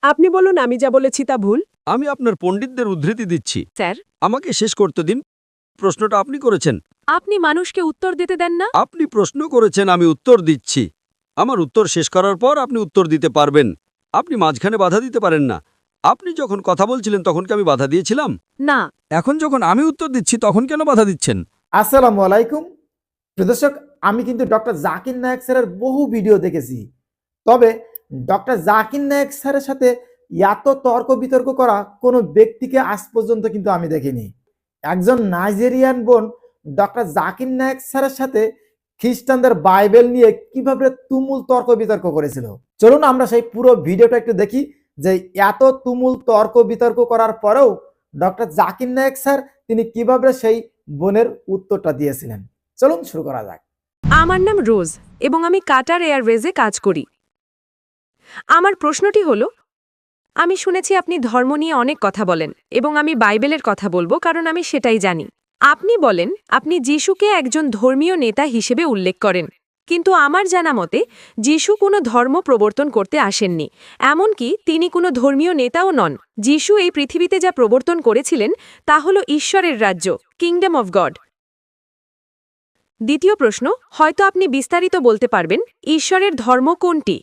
আপনি বলুন আমি যা বলেছি তা ভুল। আমি আপনার পণ্ডিতদের উদ্ধৃতি দিচ্ছি। স্যার, আমাকে শেষ করতে দিন। প্রশ্নটা আপনি করেছেন। আপনি মানুষকে উত্তর দিতে দেন না? আপনি প্রশ্ন করেছেন, আমি উত্তর দিচ্ছি। আমার উত্তর শেষ করার পর আপনি উত্তর দিতে পারবেন। আপনি মাঝখানে বাধা দিতে পারেন না। আপনি যখন কথা বলছিলেন তখন কি আমি বাধা দিয়েছিলাম? না। এখন যখন আমি উত্তর দিচ্ছি তখন কেন বাধা দিচ্ছেন? আসসালামু আলাইকুম প্রিয় দর্শক, আমি কিন্তু ডক্টর জাকির নায়েক স্যারের বহু ভিডিও দেখেছি। তবে ডক্টর জাকির নায়েক স্যারের সাথে এত তর্ক বিতর্ক করা কোনো ব্যক্তিকে আজ পর্যন্ত কিন্তু আমি দেখিনি। একজন নাইজেরিয়ান বোন ডক্টর জাকির নায়েক স্যারের সাথে খ্রিস্টানদের বাইবেল নিয়ে কিভাবে তুমুল তর্ক বিতর্ক করেছিল। চলুন আমরা সেই পুরো ভিডিওটা একটু দেখি, যে এত তুমুল তর্ক বিতর্ক করার পরেও ডক্টর জাকির নায়েক স্যার তিনি কিভাবে সেই বোনের উত্তরটা দিয়েছিলেন। চলুন শুরু করা যাক। আমার নাম রোজ এবং আমি কাটার এয়ারওয়েজে কাজ করি। আমার প্রশ্নটি হলো, আমি শুনেছি আপনি ধর্ম নিয়ে অনেক কথা বলেন এবং আমি বাইবেলের কথা বলবো কারণ আমি সেটাই জানি। আপনি বলেন আপনি যিশুকে একজন ধর্মীয় নেতা হিসেবে উল্লেখ করেন, কিন্তু আমার জানা মতে যিশু কোনো ধর্ম প্রবর্তন করতে আসেননি, এমনকি তিনি কোনো ধর্মীয় নেতাও নন। যিশু এই পৃথিবীতে যা প্রবর্তন করেছিলেন তা হল ঈশ্বরের রাজ্য, কিংডম অফ গড। দ্বিতীয় প্রশ্ন, হয়তো আপনি বিস্তারিত বলতে পারবেন ঈশ্বরের ধর্ম কোনটি?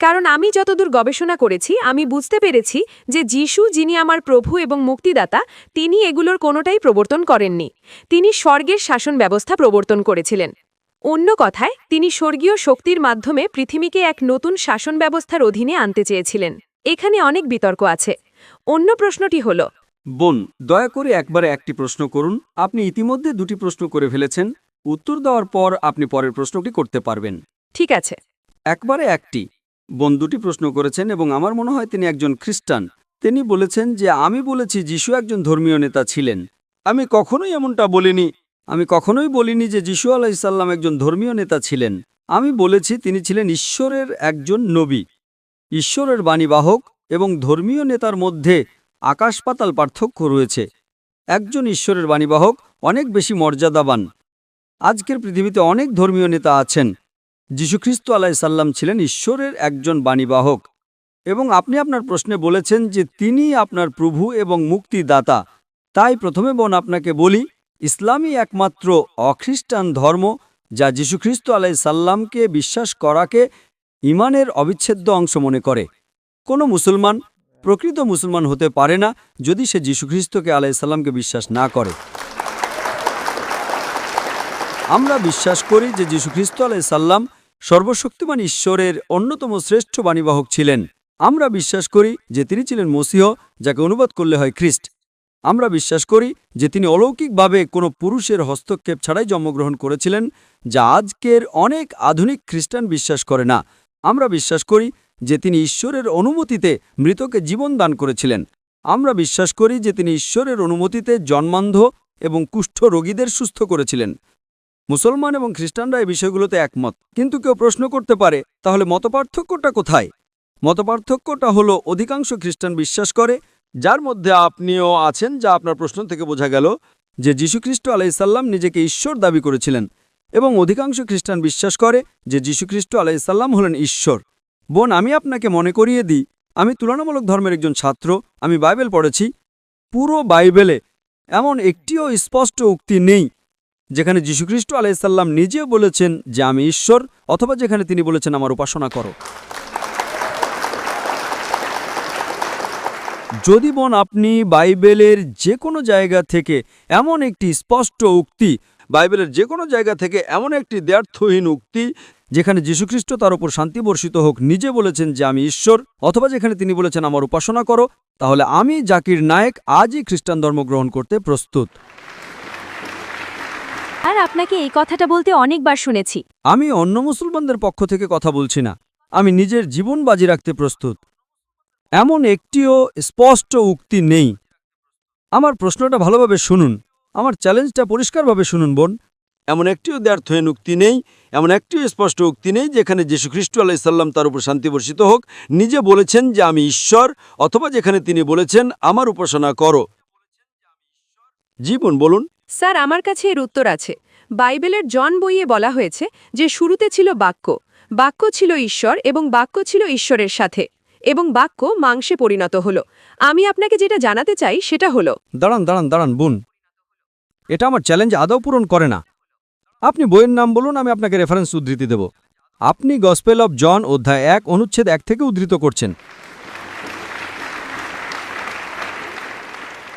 কারণ আমি যতদূর গবেষণা করেছি আমি বুঝতে পেরেছি যে যিশু, যিনি আমার প্রভু এবং মুক্তিদাতা, তিনি এগুলোর কোনোটাই প্রবর্তন করেননি। তিনি স্বর্গের শাসন ব্যবস্থা প্রবর্তন করেছিলেন। অন্য কথায় তিনি স্বর্গীয় শক্তির মাধ্যমে পৃথিবীকে এক নতুন শাসন ব্যবস্থার অধীনে আনতে চেয়েছিলেন। এখানে অনেক বিতর্ক আছে। অন্য প্রশ্নটি হল, বোন, দয়া করে একবারে একটি প্রশ্ন করুন। আপনি ইতিমধ্যে দুটি প্রশ্ন করে ফেলেছেন। উত্তর দেওয়ার পর আপনি পরের প্রশ্নটি করতে পারবেন। ঠিক আছে। একবারে একটি। বোন দুটি প্রশ্ন করেছেন এবং আমার মনে হয় তিনি একজন খ্রিস্টান। তিনি বলেছেন যে আমি বলেছি যিশু একজন ধর্মীয় নেতা ছিলেন। আমি কখনোই এমনটা বলিনি। আমি কখনোই বলিনি যে যিশু আলাইহিসসালাম একজন ধর্মীয় নেতা ছিলেন। আমি বলেছি তিনি ছিলেন ঈশ্বরের একজন নবী, ঈশ্বরের বাণীবাহক, এবং ধর্মীয় নেতার মধ্যে আকাশ পাতাল পার্থক্য রয়েছে। একজন ঈশ্বরের বাণীবাহক অনেক বেশি মর্যাদাবান। আজকের পৃথিবীতে অনেক ধর্মীয় নেতা আছেন। যীশুখ্রিস্ট আলাইহিসসালাম ছিলেন ঈশ্বরের একজন বাণীবাহক, এবং আপনি আপনার প্রশ্নে বলেছেন যে তিনি আপনার প্রভু এবং মুক্তিদাতা। তাই প্রথমে বোন আপনাকে বলি, ইসলামই একমাত্র অখ্রিস্টান ধর্ম যা যীশুখ্রিস্ট আলাইহিসসালামকে বিশ্বাস করাকে ঈমানের অবিচ্ছেদ্য অংশ মনে করে। কোনো মুসলমান প্রকৃত মুসলমান হতে পারে না যদি সে যীশুখ্রিস্টকে আলাইহিসসালামকে বিশ্বাস না করে। আমরা বিশ্বাস করি যে যীশুখ্রিস্ট আলাইহিসসালাম সর্বশক্তিমান ঈশ্বরের অন্যতম শ্রেষ্ঠ বাণীবাহক ছিলেন। আমরা বিশ্বাস করি যে তিনি ছিলেন মসীহ, যাকে অনুবাদ করলে হয় খ্রিস্ট। আমরা বিশ্বাস করি যে তিনি অলৌকিকভাবে কোনো পুরুষের হস্তক্ষেপ ছাড়াই জন্মগ্রহণ করেছিলেন, যা আজকের অনেক আধুনিক খ্রিস্টান বিশ্বাস করে না। আমরা বিশ্বাস করি যে তিনি ঈশ্বরের অনুমতিতে মৃতকে জীবন দান করেছিলেন। আমরা বিশ্বাস করি যে তিনি ঈশ্বরের অনুমতিতে জন্মান্ধ এবং কুষ্ঠ রোগীদের সুস্থ করেছিলেন। মুসলমান এবং খ্রিস্টানরা এই বিষয়গুলোতে একমত। কিন্তু কেউ প্রশ্ন করতে পারে, তাহলে মতপার্থক্যটা কোথায়? মতপার্থক্যটা হলো অধিকাংশ খ্রিস্টান বিশ্বাস করে, যার মধ্যে আপনিও আছেন, যা আপনার প্রশ্ন থেকে বোঝা গেল, যে যীশুখ্রিস্ট আলাইহিসসালাম নিজেকে ঈশ্বর দাবি করেছিলেন, এবং অধিকাংশ খ্রিস্টান বিশ্বাস করে যে যীশুখ্রিস্ট আলাইহিসসালাম হলেন ঈশ্বর। বোন, আমি আপনাকে মনে করিয়ে দিই, আমি তুলনামূলক ধর্মের একজন ছাত্র। আমি বাইবেল পড়েছি। পুরো বাইবেলে এমন একটিও স্পষ্ট উক্তি নেই যেখানে যীশুখ্রিস্ট আলাইহিসসালাম নিজেও বলেছেন যে আমি ঈশ্বর, অথবা যেখানে তিনি বলেছেন আমার উপাসনা করো। যদি বোন আপনি বাইবেলের যে কোনো জায়গা থেকে এমন একটি স্পষ্ট উক্তি, বাইবেলের যে কোনো জায়গা থেকে এমন একটি দ্ব্যর্থহীন উক্তি যেখানে যীশুখ্রিস্ট, তার উপর শান্তি বর্ষিত হোক, নিজে বলেছেন যে আমি ঈশ্বর, অথবা যেখানে তিনি বলেছেন আমার উপাসনা করো, তাহলে আমি জাকির নায়েক আজই খ্রিস্টান ধর্ম গ্রহণ করতে প্রস্তুত। আর আপনাকে এই কথাটা বলতে অনেকবার শুনেছি। আমি অন্য মুসলমানদের পক্ষ থেকে কথা বলছি না। আমি নিজের জীবন বাজি রাখতে প্রস্তুত। এমন একটিও স্পষ্ট উক্তি নেই। আমার প্রশ্নটা ভালোভাবে শুনুন, আমার চ্যালেঞ্জটা পরিষ্কারভাবে শুনুন বোন। এমন একটিও দ্ব্যর্থহীন উক্তি নেই, এমন একটিও স্পষ্ট উক্তি নেই যেখানে যীশুখ্রিস্ট আলাইহিসসালাম, তার উপর শান্তি বর্ষিত হোক, নিজে বলেছেন যে আমি ঈশ্বর, অথবা যেখানে তিনি বলেছেন আমার উপাসনা করো। জি বোন, বলুন। স্যার, আমার কাছে এর উত্তর আছে। বাইবেলের জন বইয়ে বলা হয়েছে যে শুরুতে ছিল বাক্য, বাক্য ছিল ঈশ্বর এবং বাক্য ছিল ঈশ্বরের সাথে, এবং বাক্য মাংসে পরিণত হলো। আমি আপনাকে যেটা জানাতে চাই সেটা হলো দাঁড়ান দাঁড়ান দাঁড়ান বোন, এটা আমার চ্যালেঞ্জ আদৌ পূরণ করে না। আপনি বইয়ের নাম বলুন, আমি আপনাকে রেফারেন্স উদ্ধৃতি দেব। আপনি গসপেল অব জন অধ্যায় 1 অনুচ্ছেদ 1 থেকে উদ্ধৃত করছেন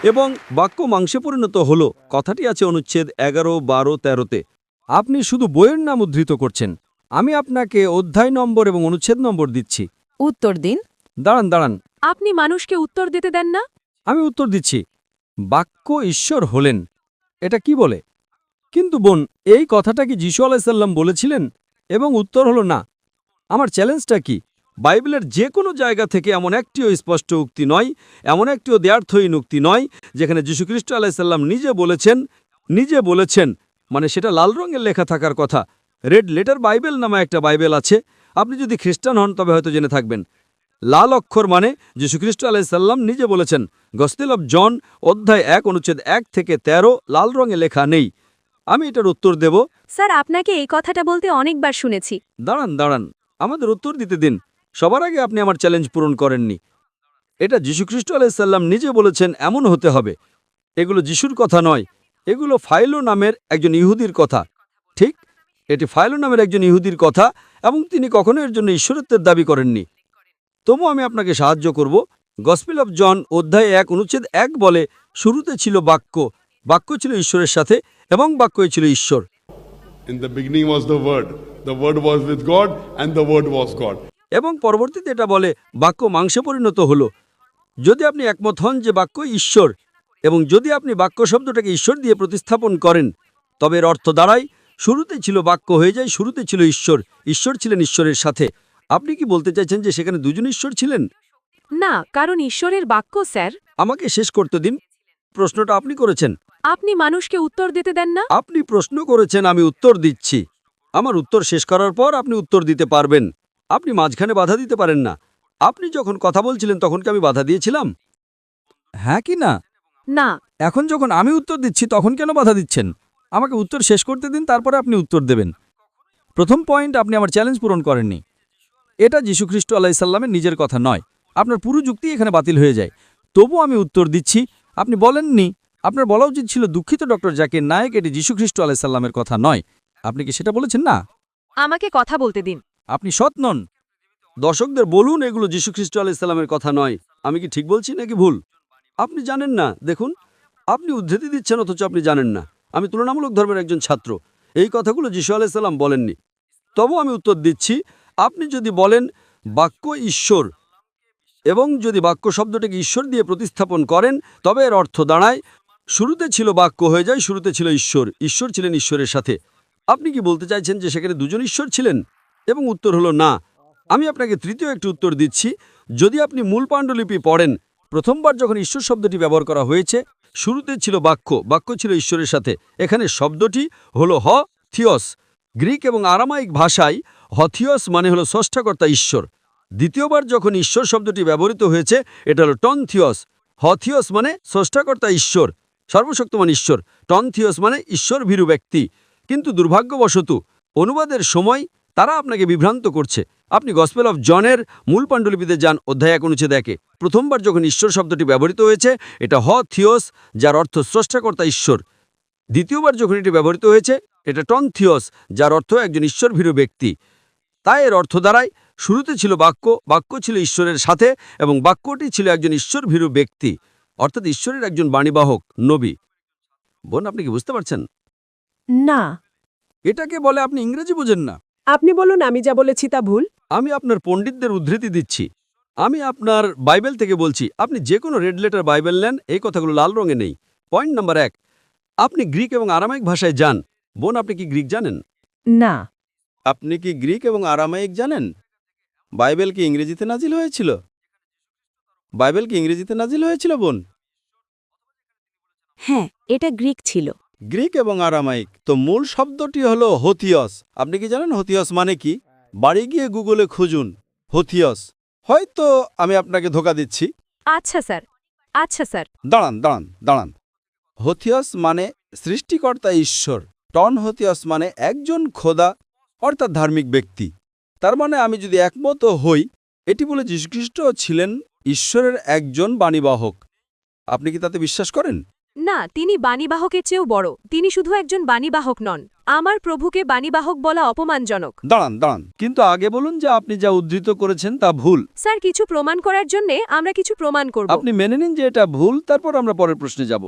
এবং বাক্য মাংসে পরিণত হলো কথাটি আছে অনুচ্ছেদ 11, 12, 13-তে। আপনি শুধু বইয়ের নাম উদ্ধৃত করছেন। আমি আপনাকে অধ্যায় নম্বর এবং অনুচ্ছেদ নম্বর দিচ্ছি। উত্তর দিন। দাঁড়ান দাঁড়ান, আপনি মানুষকে উত্তর দিতে দেন না? আমি উত্তর দিচ্ছি। বাক্য ঈশ্বর হলেন, এটা কি বলে? কিন্তু বোন, এই কথাটা কি যিশু আলাইসাল্লাম বলেছিলেন? এবং উত্তর হলো না। আমার চ্যালেঞ্জটা কি? বাইবেলের যে কোনো জায়গা থেকে এমন একটিও স্পষ্ট উক্তি নয়, এমন একটিও দ্ব্যর্থহীন উক্তি নয় যেখানে যীশুখ্রিস্ট আলাইসাল্লাম নিজে বলেছেন, মানে সেটা লাল রঙের লেখা থাকার কথা। রেড লেটার বাইবেল নামে একটা বাইবেল আছে। আপনি যদি খ্রিস্টান হন তবে হয়তো জেনে থাকবেন। লাল অক্ষর মানে যীশুখ্রিস্ট আলাইসাল্লাম নিজে বলেছেন। গসপেল অব জন অধ্যায় 1 অনুচ্ছেদ 1 থেকে 13 লাল রঙে লেখা নেই। আমি এটার উত্তর দেব। স্যার, আপনাকে এই কথাটা বলতে অনেকবার শুনেছি। দাঁড়ান দাঁড়ান, আমাদের উত্তর দিতে দিন। সবার আগে আপনি আমার চ্যালেঞ্জ পূরণ করেননি। এটা যীশুখ্রিস্ট আলাইসাল্লাম নিজে বলেছেন এমন হতে হবে। এগুলো যিশুর কথা নয়, এগুলো ফাইলো নামের একজন ইহুদির কথা। ঠিক, এটি ফাইলো নামের একজন ইহুদির কথা এবং তিনি কখনো এর জন্য ঈশ্বরত্বের দাবি করেননি। তবু আমি আপনাকে সাহায্য করব। গসপেল অব জন অধ্যায় 1 অনুচ্ছেদ 1 বলে, শুরুতে ছিল বাক্য, বাক্য ছিল ঈশ্বরের সাথে এবং বাক্যই ছিল ঈশ্বর। In the beginning was the Word was with God, and the Word was God. এবং পরবর্তীতে এটা বলে বাক্য মাংসে পরিণত হলো। যদি আপনি একমত হন যে বাক্য ঈশ্বর এবং যদি আপনি বাক্য শব্দটাকে ঈশ্বর দিয়ে প্রতিস্থাপন করেন, তবে এর অর্থ দাঁড়ায় শুরুতে ছিল বাক্য হয়ে যায় শুরুতে ছিল ঈশ্বর, ঈশ্বর ছিলেন ঈশ্বরের সাথে। আপনি কি বলতে চাইছেন যে সেখানে দুজন ঈশ্বর ছিলেন? না, কারণ ঈশ্বরের বাক্য, স্যার। আমাকে শেষ করতে দিন। প্রশ্নটা আপনি করেছেন। আপনি মানুষকে উত্তর দিতে দেন না? আপনি প্রশ্ন করেছেন, আমি উত্তর দিচ্ছি। আমার উত্তর শেষ করার পর আপনি উত্তর দিতে পারবেন। আপনি মাঝখানে বাধা দিতে পারেন না। আপনি যখন কথা বলছিলেন তখন কি আমি বাধা দিয়েছিলাম? হ্যাঁ কি না? না। এখন যখন আমি উত্তর দিচ্ছি তখন কেন বাধা দিচ্ছেন? আমাকে উত্তর শেষ করতে দিন, তারপরে আপনি উত্তর দেবেন। প্রথম পয়েন্ট, আপনি আমার চ্যালেঞ্জ পূরণ করেননি। এটা যীশুখ্রিস্ট আলাইসাল্লামের নিজের কথা নয়। আপনার পুরো যুক্তি এখানে বাতিল হয়ে যায়। তবু আমি উত্তর দিচ্ছি। আপনি বলেননি। আপনার বলা উচিত ছিল, দুঃখিত ডক্টর জাকির নায়েক, এটি যীশুখ্রিস্ট আলাইসাল্লামের কথা নয়। আপনি কি সেটা বলেছেন না? আমাকে কথা বলতে দিন। আপনি সৎ নন। দর্শকদের বলুন এগুলো যীশুখ্রিস্ট আলাইসাল্লামের কথা নয়। আমি কি ঠিক বলছি নাকি ভুল? আপনি জানেন না। দেখুন, আপনি উদ্ধৃতি দিচ্ছেন অথচ আপনি জানেন না। আমি তুলনামূলক ধর্মের একজন ছাত্র। এই কথাগুলো যীশু আলাইসাল্লাম বলেননি। তবু আমি উত্তর দিচ্ছি। আপনি যদি বলেন বাক্য ঈশ্বর এবং যদি বাক্য শব্দটাকে ঈশ্বর দিয়ে প্রতিস্থাপন করেন, তবে এর অর্থ দাঁড়ায় শুরুতে ছিল বাক্য হয়ে যায় শুরুতে ছিল ঈশ্বর, ঈশ্বর ছিলেন ঈশ্বরের সাথে। আপনি কি বলতে চাইছেন যে সেখানে দুজন ঈশ্বর ছিলেন? এবং উত্তর হলো না। আমি আপনাকে তৃতীয় একটি উত্তর দিচ্ছি। যদি আপনি মূল পাণ্ডুলিপি পড়েন, প্রথমবার যখন ঈশ্বর শব্দটি ব্যবহার করা হয়েছে, শুরুতে ছিল বাক্য, বাক্য ছিল ঈশ্বরের সাথে। এখানে শব্দটি হলো থিয়স। গ্রিক এবং আরামাইক ভাষায় থিয়স মানে হলো স্রষ্টাকর্তা ঈশ্বর। দ্বিতীয়বার যখন ঈশ্বর শব্দটি ব্যবহৃত হয়েছে, এটা হলো থিয়স। থিয়স মানে স্রষ্টাকর্তা ঈশ্বর, সর্বশক্তিমান ঈশ্বর। থিয়স মানে ঈশ্বর ভীরু ব্যক্তি। কিন্তু দুর্ভাগ্যবশত অনুবাদের সময় তারা আপনাকে বিভ্রান্ত করছে। আপনি গসপেল অফ জনের মূল পাণ্ডুলিপিতে যান, অধ্যায় 1 অনুচ্ছেদ 1। প্রথমবার যখন ঈশ্বর শব্দটি ব্যবহৃত হয়েছে, এটা থিয়স, যার অর্থ স্রষ্টাকর্তা ঈশ্বর। দ্বিতীয়বার যখন এটি ব্যবহৃত হয়েছে, এটা থিয়স, যার অর্থ একজন ঈশ্বরভীরু ব্যক্তি। তাই এর অর্থ দাঁড়ায় শুরুতে ছিল বাক্য, বাক্য ছিল ঈশ্বরের সাথে এবং বাক্যটি ছিল একজন ঈশ্বরভীরু ব্যক্তি, অর্থাৎ ঈশ্বরের একজন বাণীবাহক, নবী। বোন, আপনি কি বুঝতে পারছেন? না। এটাকে বলে আপনি ইংরেজি বোঝেন না। আপনি বলুন আমি যা বলেছি তা ভুল। আমি আপনার পণ্ডিতদের উদ্ধৃতি দিচ্ছি। আমি আপনার বাইবেল থেকে বলছি। আপনি যে কোনো রেড লেটার বাইবেল নেন, এই কথাগুলো লাল রঙে নেই। পয়েন্ট নাম্বার 1, আপনি গ্রিক এবং আরামাইক ভাষায় যান। বোন, আপনি কি গ্রিক জানেন? না। আপনি কি গ্রিক এবং আরামাইক জানেন? বাইবেল কি ইংরেজিতে নাজিল হয়েছিল? বাইবেল কি ইংরেজিতে নাজিল হয়েছিল বোন? হ্যাঁ, এটা গ্রিক ছিল। গ্রিক এবং আরামাইক। তো মূল শব্দটি হলো হোথিয়স। আপনি কি জানেন হোথিয়স মানে কি? বাড়ি গিয়ে গুগলে খুঁজুন হোথিয়স। হয়তো আমি আপনাকে ধোঁকা দিচ্ছি। আচ্ছা স্যার, আচ্ছা স্যার। দাঁড়ান দাঁড়ান দাঁড়ান। হোথিয়স মানে সৃষ্টিকর্তা ঈশ্বর। হোথিয়স মানে একজন খোদা, অর্থাৎ ধার্মিক ব্যক্তি। তার মানে আমি যদি একমত হই এটি বলে যীশুখ্রিস্ট ছিলেন ঈশ্বরের একজন বাণীবাহক। আপনি কি তাতে বিশ্বাস করেন? না, তিনি বাণীবাহকের চেয়েও বড়। তিনি শুধু একজন বাণীবাহক নন। আমার প্রভুকে বাণীবাহক বলা অপমানজনক। দাঁড়ান দাঁড়ান, কিন্তু আগে বলুন যে আপনি যা উদ্ধৃত করেছেন তা ভুল। স্যার, কিছু প্রমাণ করার জন্য আমরা কিছু প্রমাণ করব। আপনি মেনে নিন যে এটা ভুল, তারপর আমরা পরের প্রশ্নে যাব।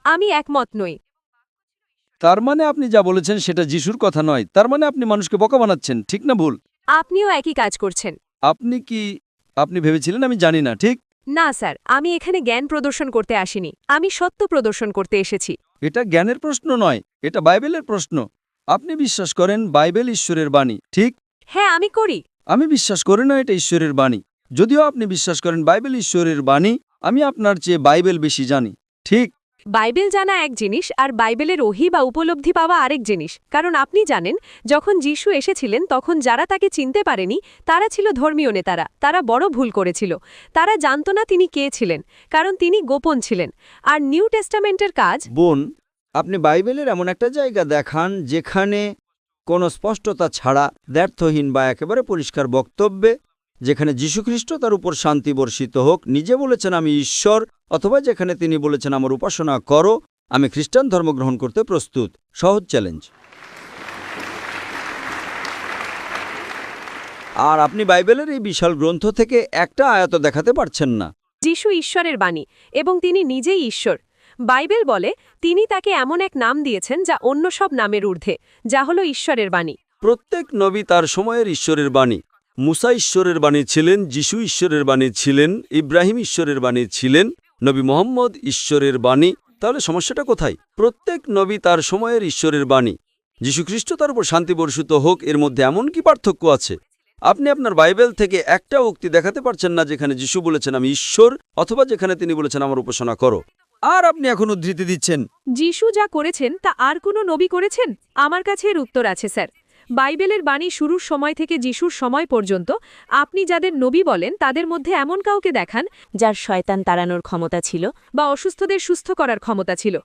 আমি একমত নই। তার মানে আপনি যা বলেছেন সেটা যিশুর কথা নয়। তার মানে আপনি মানুষকে বোকা বানাচ্ছেন, ঠিক না ভুল? আপনিও একই কাজ করছেন। আপনি ভেবেছিলেন আমি জানি না, ঠিক? না স্যার, আমি এখানে জ্ঞান প্রদর্শন করতে আসিনি। আমি সত্য প্রদর্শন করতে এসেছি। এটা জ্ঞানের প্রশ্ন নয়, এটা বাইবেলের প্রশ্ন। আপনি বিশ্বাস করেন বাইবেল ঈশ্বরের বাণী, ঠিক? হ্যাঁ, আমি করি। আমি বিশ্বাস করি না এটা ঈশ্বরের বাণী। যদিও আপনি বিশ্বাস করেন বাইবেল ঈশ্বরের বাণী, আমি আপনার চেয়ে বাইবেল বেশি জানি, ঠিক? বাইবেল জানা এক জিনিস আর বাইবেলের ওহী বা উপলব্ধি পাওয়া আরেক জিনিস। কারণ আপনি জানেন, যখন যিশু এসেছিলেন তখন যারা তাকে চিনতে পারেনি তারা ছিল ধর্মীয় নেতারা। তারা বড় ভুল করেছিল। তারা জানত না তিনি কে ছিলেন, কারণ তিনি গোপন ছিলেন। আর নিউ টেস্টামেন্টের কাজ। বোন, আপনি বাইবেলের এমন একটা জায়গা দেখান যেখানে কোনো স্পষ্টতা ছাড়া, দ্ব্যর্থহীন বা একেবারে পরিষ্কার বক্তব্যে, যেখানে যীশুখ্রিস্ট তার উপর শান্তি বর্ষিত হোক নিজে বলেছেন আমি ঈশ্বর, অথবা যেখানে তিনি বলেছেন আমার উপাসনা করো, আমি খ্রিস্টান ধর্ম গ্রহণ করতে প্রস্তুত। সহজ চ্যালেঞ্জ। আর আপনি বাইবেলের এই বিশাল গ্রন্থ থেকে একটা আয়াত দেখাতে পারছেন না। যিশু ঈশ্বরের বাণী এবং তিনি নিজেই ঈশ্বর। বাইবেল বলে তিনি তাকে এমন এক নাম দিয়েছেন যা অন্য সব নামের ঊর্ধ্বে, যা হলো ঈশ্বরের বাণী। প্রত্যেক নবী তার সময়ের ঈশ্বরের বাণী। মুসা ঈশ্বরের বাণী ছিলেন, যিশু ঈশ্বরের বাণী ছিলেন, ইব্রাহিম ঈশ্বরের বাণী ছিলেন, নবী মোহাম্মদ ঈশ্বরের বাণী। তাহলে সমস্যাটা কোথায়? প্রত্যেক নবী তার সময়ের ঈশ্বরের বাণী। যীশুখ্রিস্ট তার উপর শান্তি বর্ষিত হোক, এর মধ্যে এমন কি পার্থক্য আছে? আপনি আপনার বাইবেল থেকে একটা উক্তি দেখাতে পারছেন না যেখানে যিশু বলেছেন আমি ঈশ্বর, অথবা যেখানে তিনি বলেছেন আমার উপাসনা করো। আর আপনি এখন উদ্ধৃতি দিচ্ছেন। যিশু যা করেছেন তা আর কোনো নবী করেছেন? আমার কাছে এর উত্তর আছে স্যার। বাইবেলের বাণী শুরুর সময় থেকে যিশুর সময় পর্যন্ত আপনি যাদের নবী বলেন তাদের মধ্যে এমন কাউকে দেখান যার শয়তান তাড়ানোর ক্ষমতা ছিল বা অসুস্থদের সুস্থ করার ক্ষমতা ছিল।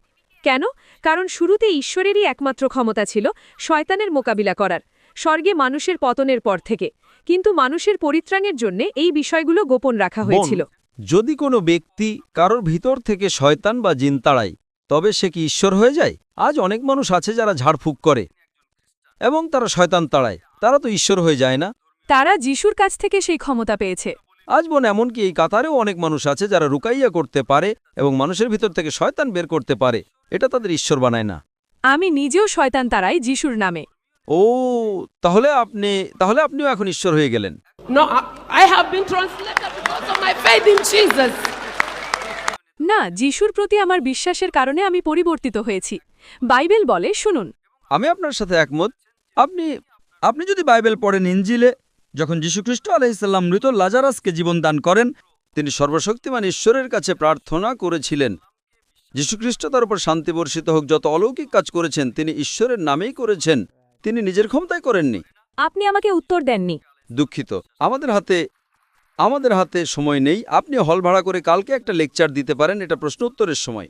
কেন? কারণ শুরুতে ঈশ্বরেরই একমাত্র ক্ষমতা ছিল শয়তানের মোকাবিলা করার, স্বর্গে মানুষের পতনের পর থেকে। কিন্তু মানুষের পরিত্রাণের জন্য এই বিষয়গুলো গোপন রাখা হয়েছিল। যদি কোনো ব্যক্তি কারোর ভিতর থেকে শয়তান বা জিন তাড়ায়, তবে সে কি ঈশ্বর হয়ে যায়? আজ অনেক মানুষ আছে যারা ঝাড়ফুঁক করে এবং তারা শয়তান তাড়ায়, তারা তো ঈশ্বর হয়ে যায় না। তারা যিশুর কাছ থেকে সেই ক্ষমতা পেয়েছে। আজ বোন, এমনকি এই কাতারেও অনেক মানুষ আছে যারা রুকাইয়া করতে পারে এবং মানুষের ভিতর থেকে শয়তান বের করতে পারে। এটা তাদের ঈশ্বর বানায় না। আমি নিজেও শয়তান তাড়াই যিশুর নামে। ও, তাহলে আপনিও এখন ঈশ্বর হয়ে গেলেন। No, I have been translated because of my faith in Jesus. না, যিশুর প্রতি আমার বিশ্বাসের কারণে আমি পরিবর্তিত হয়েছি। বাইবেল বলে, শুনুন। আমি আপনার সাথে একমত। আপনি যদি বাইবেল পড়েন, ইনজিলে যখন যীশুখ্রিস্ট আলাইহিসসালাম মৃত লাজারাসকে জীবন দান করেন, তিনি সর্বশক্তিমান ঈশ্বরের কাছে প্রার্থনা করেছিলেন। যীশুখ্রিস্ট তার উপর শান্তি বর্ষিত হোক যত অলৌকিক কাজ করেছেন তিনি ঈশ্বরের নামেই করেছেন, তিনি নিজের ক্ষমতায় করেননি। আপনি আমাকে উত্তর দেননি। দুঃখিত, আমাদের হাতে সময় নেই। আপনি হল ভাড়া করে কালকে একটা লেকচার দিতে পারেন, এটা প্রশ্ন উত্তরের সময়।